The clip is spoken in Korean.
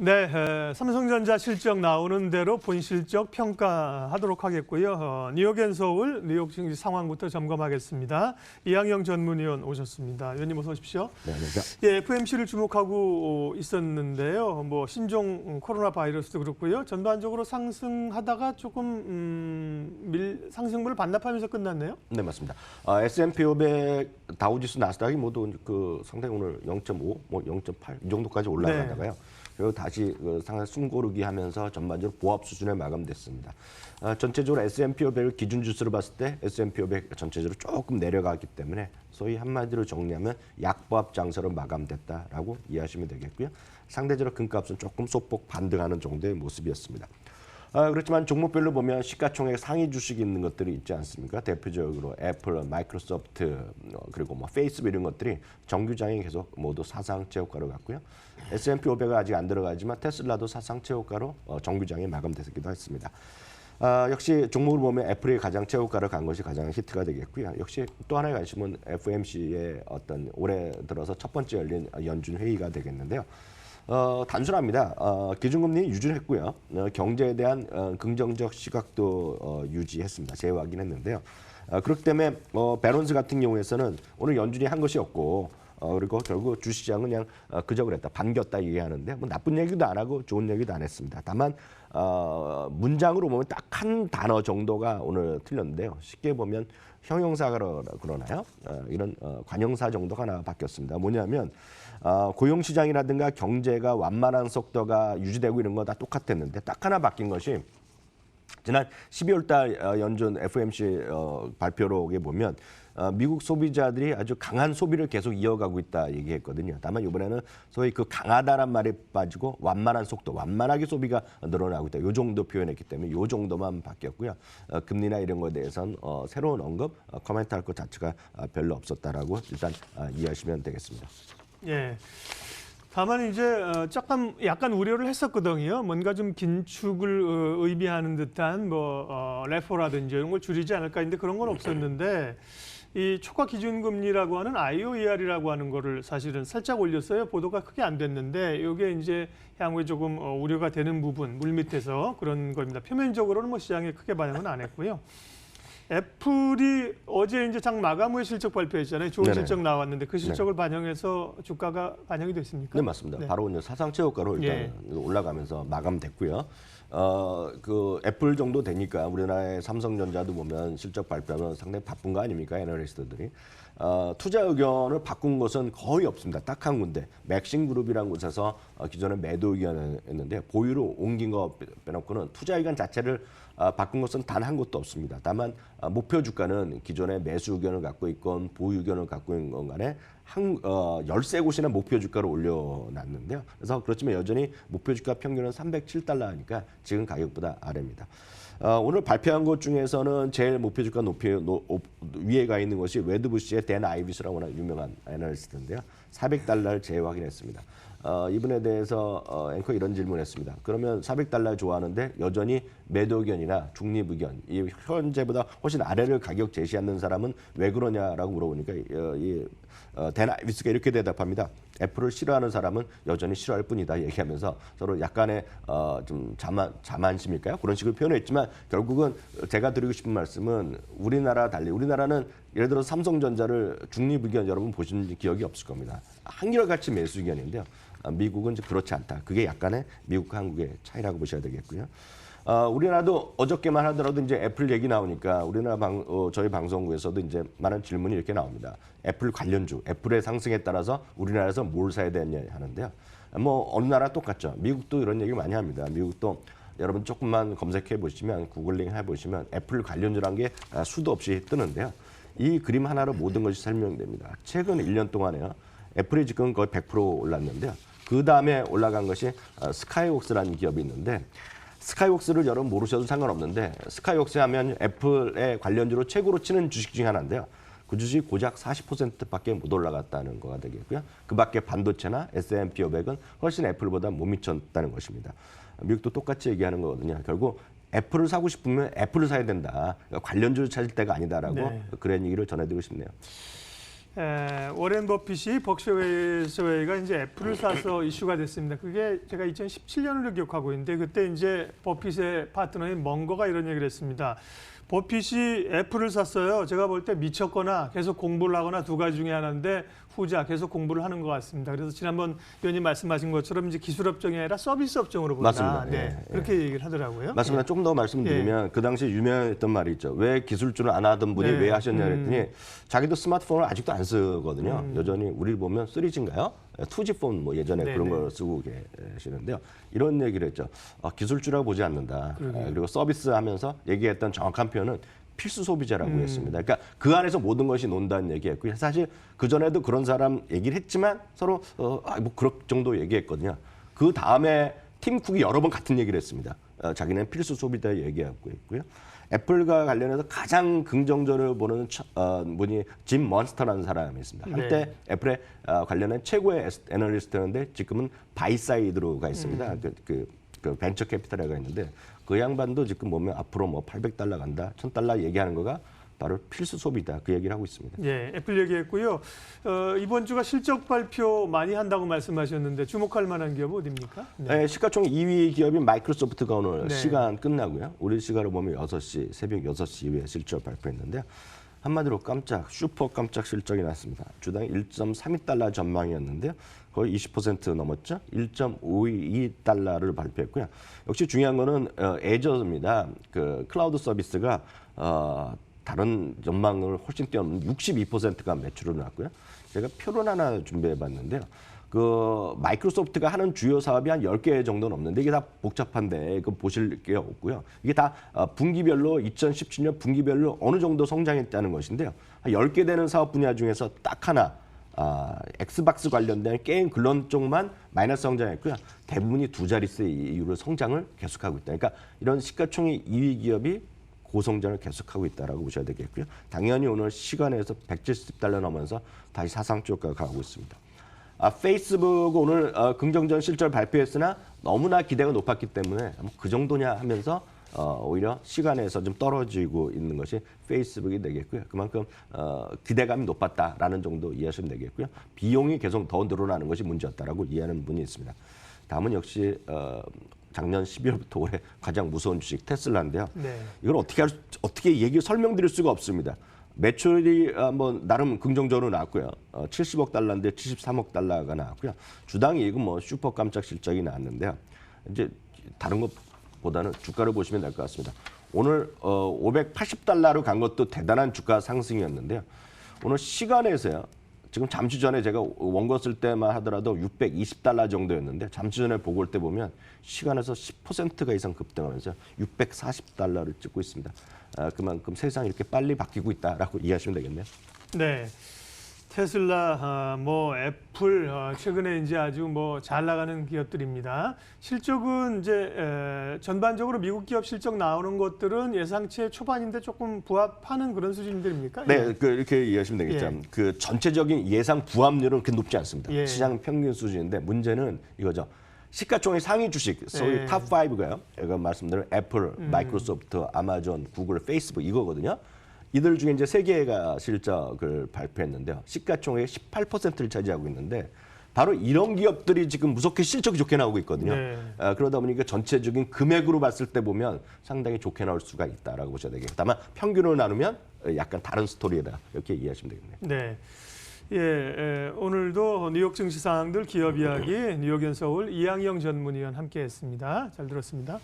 네, 삼성전자 실적 나오는 대로 본실적 평가하도록 하겠고요. 뉴욕 앤 서울, 뉴욕 증시 상황부터 점검하겠습니다. 이항영 전문위원 오셨습니다. 위원님 어서 오십시오. 네, 안녕하세요. 예, FMC를 주목하고 있었는데요. 뭐 신종 코로나 바이러스도 그렇고요. 전반적으로 상승하다가 조금 상승분을 반납하면서 끝났네요. 네, 맞습니다. S&P 500, 다우지수, 나스닥이 모두 상당히 오늘 0.5, 0.8 이 정도까지 올라가다가요. 그리고 다시 상당히 숨고르기 하면서 전반적으로 보합 수준에 마감됐습니다. 전체적으로 S&P 500을 기준 지수로 봤을 때 S&P 500 전체적으로 조금 내려가기 때문에 소위 한마디로 정리하면 약보합 장세로 마감됐다라고 이해하시면 되겠고요. 상대적으로 금값은 조금 소폭 반등하는 정도의 모습이었습니다. 그렇지만 종목별로 보면 시가총액 상위 주식이 있는 것들이 있지 않습니까? 대표적으로 애플, 마이크로소프트, 그리고 뭐 페이스북 이런 것들이 정규장이 계속 모두 사상 최고가로 갔고요. S&P 500은 아직 안 들어가지만 테슬라도 사상 최고가로 정규장이 마감되기도 했습니다. 역시 종목을 보면 애플이 가장 최고가를 간 것이 가장 히트가 되겠고요. 역시 또 하나의 관심은 FOMC의 어떤 올해 들어서 첫 번째 열린 연준 회의가 되겠는데요. 단순합니다. 기준금리 유지했고요. 경제에 대한 긍정적 시각도 유지했습니다. 재확인했는데요. 그렇기 때문에 배런스 같은 경우에서는 오늘 연준이 한 것이 없고 그리고 결국 주시장은 그냥 그저 그랬다, 반겼다 얘기하는데 뭐 나쁜 얘기도 안 하고 좋은 얘기도 안 했습니다. 다만 문장으로 보면 딱 한 단어 정도가 오늘 틀렸는데요. 쉽게 보면 형용사가 그러나요? 이런 관형사 정도가 하나 바뀌었습니다. 뭐냐면 고용시장이라든가 경제가 완만한 속도가 유지되고 이런 거 다 똑같았는데 딱 하나 바뀐 것이 지난 12월 달 연준 FOMC 발표록에 보면 미국 소비자들이 아주 강한 소비를 계속 이어가고 있다 얘기했거든요. 다만 이번에는 소위 그 강하다란 말이 빠지고 완만한 속도, 완만하게 소비가 늘어나고 있다. 이 정도 표현했기 때문에 이 정도만 바뀌었고요. 금리나 이런 거에 대해서는 새로운 언급, 코멘트할 것 자체가 별로 없었다라고 일단 이해하시면 되겠습니다. 예. 다만 이제 약간 우려를 했었거든요. 뭔가 좀 긴축을 의미하는 듯한 뭐 레포라든지 이런 걸 줄이지 않을까 했는데 그런 건 없었는데 이 초과 기준금리라고 하는 IOER이라고 하는 거를 사실은 살짝 올렸어요. 보도가 크게 안 됐는데 이게 이제 향후에 조금 우려가 되는 부분, 물밑에서 그런 겁니다. 표면적으로는 뭐 시장에 크게 반영은 안 했고요. 애플이 어제 이제 장 마감 후에 실적 발표했잖아요. 좋은 네네. 실적 나왔는데 그 실적을 반영해서 주가가 반영이 됐습니까? 네, 맞습니다. 네. 바로 이제 사상 최고가로 일단 올라가면서 마감됐고요. 그 애플 정도 되니까 우리나라의 삼성전자도 보면 실적 발표하면 상당히 바쁜 거 아닙니까? 애널리스트들이. 투자 의견을 바꾼 것은 거의 없습니다. 딱 한 군데. 맥싱그룹이라는 곳에서 기존에 매도 의견했는데 보유로 옮긴 거 빼놓고는 투자 의견 자체를 바꾼 것은 단 한 곳도 없습니다. 다만 목표 주가는 기존의 매수 의견을 갖고 있건 보유 의견을 갖고 있는 건 간에 13곳이나 목표 주가를 올려놨는데요. 그래서 그렇지만 여전히 목표 주가 평균은 $307하니까 지금 가격보다 아래입니다. 오늘 발표한 것 중에서는 제일 목표 주가 위에 가 있는 것이 웨드부시의 댄 아이비스라고 하는 유명한 애널리스트인데요. $400를 재확인했습니다. 이분에 대해서 앵커 이런 질문했습니다. 그러면 $400 좋아하는데 여전히 매도 의견이나 중립 의견, 이 현재보다 훨씬 아래를 가격 제시하는 사람은 왜 그러냐라고 물어보니까 댄 아이비스가 이렇게 대답합니다. 애플을 싫어하는 사람은 여전히 싫어할 뿐이다 얘기하면서 서로 약간의 좀 자만심일까요? 그런 식으로 표현했지만 결국은 제가 드리고 싶은 말씀은 우리나라 달리 우리나라는 예를 들어 삼성전자를 중립 의견 여러분 보신 기억이 없을 겁니다. 한결같이 매수 의견인데요. 미국은 이제 그렇지 않다. 그게 약간의 미국과 한국의 차이라고 보셔야 되겠고요. 우리나라도 어저께만 하더라도 이제 애플 얘기 나오니까 우리나라 저희 방송국에서도 이제 많은 질문이 이렇게 나옵니다. 애플 관련주, 애플의 상승에 따라서 우리나라에서 뭘 사야 되냐 하는데요. 뭐 어느 나라 똑같죠. 미국도 이런 얘기 많이 합니다. 미국도 여러분 조금만 검색해 보시면 구글링 해 보시면 애플 관련주라는 게 수도 없이 뜨는데요. 이 그림 하나로 모든 것이 설명됩니다. 최근 1년 동안에요. 애플이 지금 거의 100% 올랐는데요. 그 다음에 올라간 것이 스카이웍스라는 기업이 있는데 스카이웍스를 여러분 모르셔도 상관없는데 스카이웍스 하면 애플의 관련주로 최고로 치는 주식 중에 하나인데요. 그 주식이 고작 40%밖에 못 올라갔다는 거가 되겠고요. 그 밖에 반도체나 S&P 500은 훨씬 애플보다 못 미쳤다는 것입니다. 미국도 똑같이 얘기하는 거거든요. 결국 애플을 사고 싶으면 애플을 사야 된다. 그러니까 관련주를 찾을 때가 아니다라고 그런 얘기를 전해드리고 싶네요. 워렌 버핏이 버크셔웨이가 이제 애플을 사서 이슈가 됐습니다. 그게 제가 2017년으로 기억하고 있는데 그때 이제 버핏의 파트너인 멍거가 이런 얘기를 했습니다. 버핏이 애플을 샀어요. 제가 볼 때 미쳤거나 계속 공부를 하거나 두 가지 중에 하나인데 후자 계속 공부를 하는 것 같습니다. 그래서 지난번 위원님 말씀하신 것처럼 이제 기술 업종이 아니라 서비스 업종으로 본다. 맞습니다. 네, 그렇게 얘기를 하더라고요. 맞습니다. 조금 더 말씀드리면 그 당시 유명했던 말이 있죠. 왜 기술주를 안 하던 분이 왜 하셨냐 그랬더니 자기도 스마트폰을 아직도 안 쓰거든요. 여전히 우리를 보면 3G인가요? 2G 폰 뭐 예전에 그런 걸 쓰고 계시는데요. 이런 얘기를 했죠. 기술주라고 보지 않는다. 그리고 서비스하면서 얘기했던 정확한 표현은 필수 소비자라고 했습니다. 그러니까 그 안에서 모든 것이 논다는 얘기했고요. 사실 그 전에도 그런 사람 얘기를 했지만 서로 뭐 그럴 정도 얘기했거든요. 그 다음에 팀 쿡이 여러 번 같은 얘기를 했습니다. 자기는 필수 소비자 얘기하고 있고요. 애플과 관련해서 가장 긍정적으로 보는 분이 짐 먼스터라는 사람이 있습니다. 한때 애플에 관련한 최고의 애널리스트였는데 지금은 바이사이드로 가 있습니다. 그 벤처 캐피탈에 가 있는데 그 양반도 지금 보면 앞으로 뭐 $800 간다, $1000 얘기하는 거가 바로 필수 소비다. 그 얘기를 하고 있습니다. 예, 애플 얘기했고요. 이번 주가 실적 발표 많이 한다고 말씀하셨는데 주목할 만한 기업 어디입니까? 네, 시가총 2위 기업인 마이크로소프트가 오늘 시간 끝나고요. 우리 시간으로 보면 6시, 새벽 6시 이후에 실적 발표했는데요. 한마디로 슈퍼 깜짝 실적이 났습니다. 주당 1.32달러 전망이었는데요. 거의 20% 넘었죠. 1.52달러를 발표했고요. 역시 중요한 거는 애저입니다. 그 클라우드 서비스가 다른 전망을 훨씬 뛰어넘는 62%가 매출을 났고요. 제가 표를 하나 준비해봤는데요. 그 마이크로소프트가 하는 주요 사업이 한 10개 정도는 없는데 이게 다 복잡한데 그 보실 게 없고요. 이게 다 분기별로 2017년 분기별로 어느 정도 성장했다는 것인데요. 한 10개 되는 사업 분야 중에서 딱 하나 엑스박스 관련된 게임 그런 쪽만 마이너스 성장했고요. 대부분이 두 자릿수 이후로 성장을 계속하고 있다. 그러니까 이런 시가총액 2위 기업이 고성장을 계속하고 있다라고 보셔야 되겠고요. 당연히 오늘 시간에서 $170 넘어서 다시 사상 주가가 가고 있습니다. 페이스북 오늘 긍정적 실적을 발표했으나 너무나 기대가 높았기 때문에 그 정도냐 하면서 오히려 시간에서 좀 떨어지고 있는 것이 페이스북이 되겠고요. 그만큼 기대감이 높았다라는 정도 이해하시면 되겠고요. 비용이 계속 더 늘어나는 것이 문제였다라고 이해하는 분이 있습니다. 다음은 역시 작년 12월부터 올해 가장 무서운 주식 테슬라인데요. 이걸 어떻게 설명드릴 수가 없습니다. 매출이 뭐 나름 긍정적으로 나왔고요. 70억 달러인데 73억 달러가 나왔고요. 주당 이익은 뭐 슈퍼 깜짝 실적이 나왔는데요. 이제 다른 것보다는 주가를 보시면 될 것 같습니다. 오늘 580달러로 간 것도 대단한 주가 상승이었는데요. 오늘 시간에서요. 지금 잠시 전에 제가 원고 쓸 때만 하더라도 620달러 정도였는데 잠시 전에 보고 올 때 보면 시간에서 10%가 이상 급등하면서 640달러를 찍고 있습니다. 그만큼 세상이 이렇게 빨리 바뀌고 있다라고 이해하시면 되겠네요. 네. 테슬라, 애플 최근에 이제 아주 잘 나가는 기업들입니다. 실적은 이제 전반적으로 미국 기업 실적 나오는 것들은 예상치 초반인데 조금 부합하는 그런 수준들입니까? 네, 이렇게 이해하시면 되겠죠. 그 전체적인 예상 부합률은 그렇게 높지 않습니다. 시장 평균 수준인데 문제는 이거죠. 시가총액 상위 주식, 소위 탑 5가요. 제가 말씀드린 애플, 마이크로소프트, 아마존, 구글, 페이스북 이거거든요. 이들 중에 이제 세 개가 실적을 발표했는데요. 시가총액의 18%를 차지하고 있는데 바로 이런 기업들이 지금 무섭게 실적이 좋게 나오고 있거든요. 그러다 보니까 전체적인 금액으로 봤을 때 보면 상당히 좋게 나올 수가 있다라고 보셔야 되겠고 다만 평균으로 나누면 약간 다른 스토리다 이렇게 이해하시면 되겠네요. 네. 오늘도 뉴욕 증시 상황들 기업 이야기 뉴욕연서울 이항영 전문위원 함께했습니다. 잘 들었습니다.